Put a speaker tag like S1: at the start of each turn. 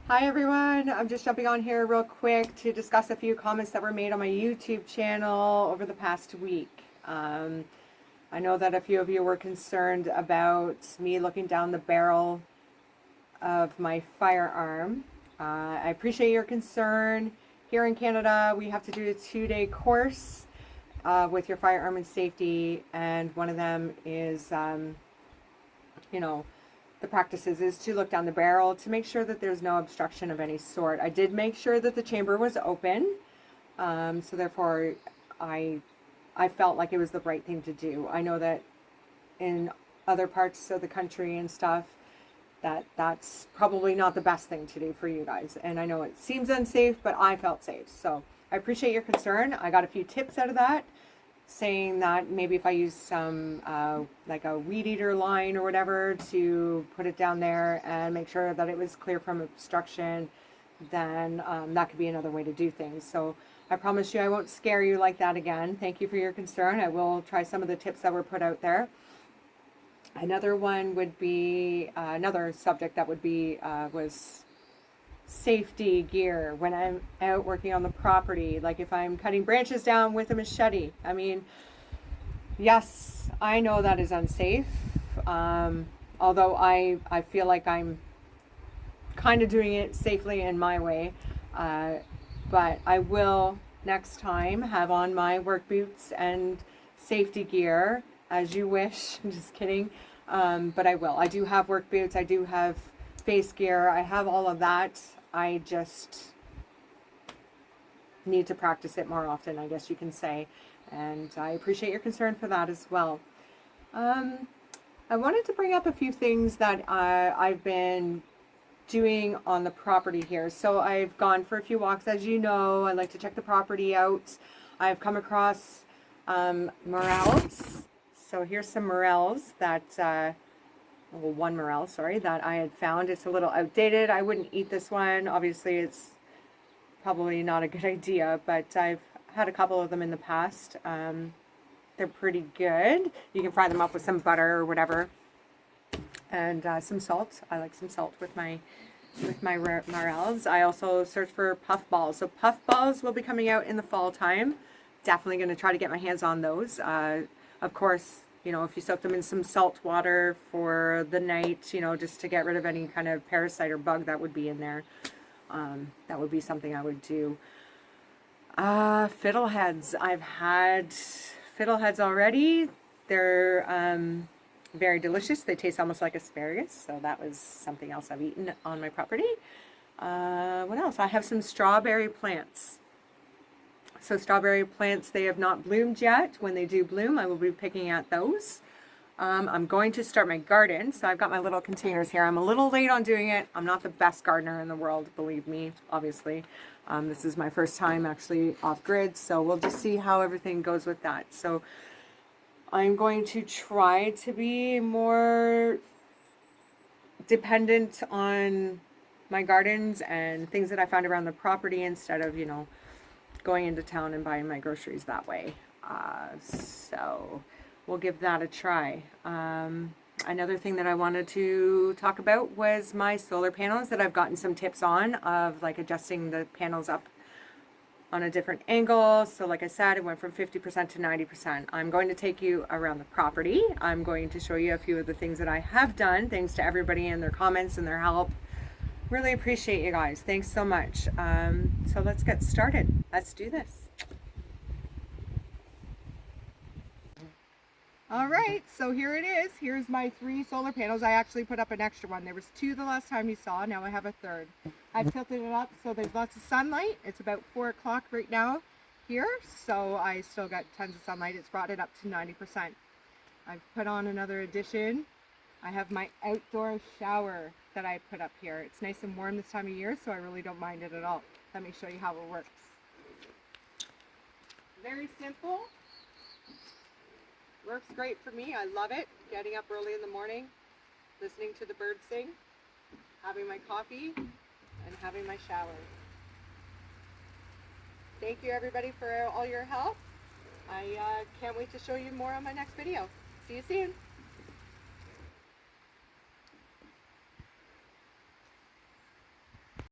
S1: Hi everyone, I'm just jumping on here real quick to discuss a few comments that were made on my YouTube channel over the past week. I know that a few of you were concerned about me looking down the barrel of my firearm. I appreciate your concern. Here in Canada, we have to do a 2-day course with your firearm and safety, and one of them is, you know, the practices is to look down the barrel to make sure that there's no obstruction of any sort. I did make sure that the chamber was open, so therefore I felt like it was the right thing to do. I know that in other parts of the country and stuff, that's probably not the best thing to do for you guys. And I know it seems unsafe, but I felt safe. So I appreciate your concern. I got a few tips out of that, saying that maybe if I use some like a weed eater line or whatever to put it down there and make sure that it was clear from obstruction, then that could be another way to do things. So I promise you I won't scare you like that again. Thank you for your concern. I will try some of the tips that were put out there. Another one would be, another subject that would be was safety gear when I'm out working on the property. Like if I'm cutting branches down with a machete. I mean, yes, I know that is unsafe. Although I feel like I'm kind of doing it safely in my way. But I will next time have on my work boots and safety gear as you wish. I'm just kidding. But I will. I do have work boots. I do have face gear. I have all of that. I just need to practice it more often, I guess you can say. And I appreciate your concern for that as well. I wanted to bring up a few things that I've been doing on the property here. So I've gone for a few walks, as you know. I like to check the property out. I've come across morels. So here's some morels that, well, one morel, sorry, that I had found. It's a little outdated. I wouldn't eat this one. Obviously, it's probably not a good idea, but I've had a couple of them in the past. They're pretty good. You can fry them up with some butter or whatever, and some salt. I like some salt with my morels. I also search for puff balls. So puff balls will be coming out in the fall time. Definitely going to try to get my hands on those. Of course, you know, if you soak them in some salt water for the night, you know, just to get rid of any kind of parasite or bug that would be in there. That would be something I would do. Fiddleheads. I've had fiddleheads already. They're very delicious. They taste almost like asparagus, so that was something else I've eaten on my property. What else? I have some strawberry plants. So strawberry plants, they have not bloomed yet. When they do bloom, I will be picking at those. I'm going to start my garden, so I've got my little containers here. I'm a little late on doing it. I'm not the best gardener in the world, believe me, obviously. This is my first time actually off-grid, so we'll just see how everything goes with that. So I'm going to try to be more dependent on my gardens and things that I found around the property instead of, you know, going into town and buying my groceries that way. So we'll give that a try. Another thing that I wanted to talk about was my solar panels that I've gotten some tips on, of like adjusting the panels up on a different angle. So like I said, it went from 50% to 90%. I'm going to take you around the property. I'm going to show you a few of the things that I have done, thanks to everybody and their comments and their help. Really appreciate you guys. Thanks so much. So let's get started. Let's do this. All right, so here it is. Here's my 3 solar panels. I actually put up an extra one. There was 2 the last time you saw. Now I have a 3rd. I've tilted it up so there's lots of sunlight. It's about 4 o'clock right now here, so I still got tons of sunlight. It's brought it up to 90%. I've put on another addition. I have my outdoor shower that I put up here. It's nice and warm this time of year, so I really don't mind it at all. Let me show you how it works. Very simple. Works great for me. I love it. Getting up early in the morning, listening to the birds sing, having my coffee, and having my shower. Thank you everybody for all your help. I can't wait to show you more on my next video. See you soon.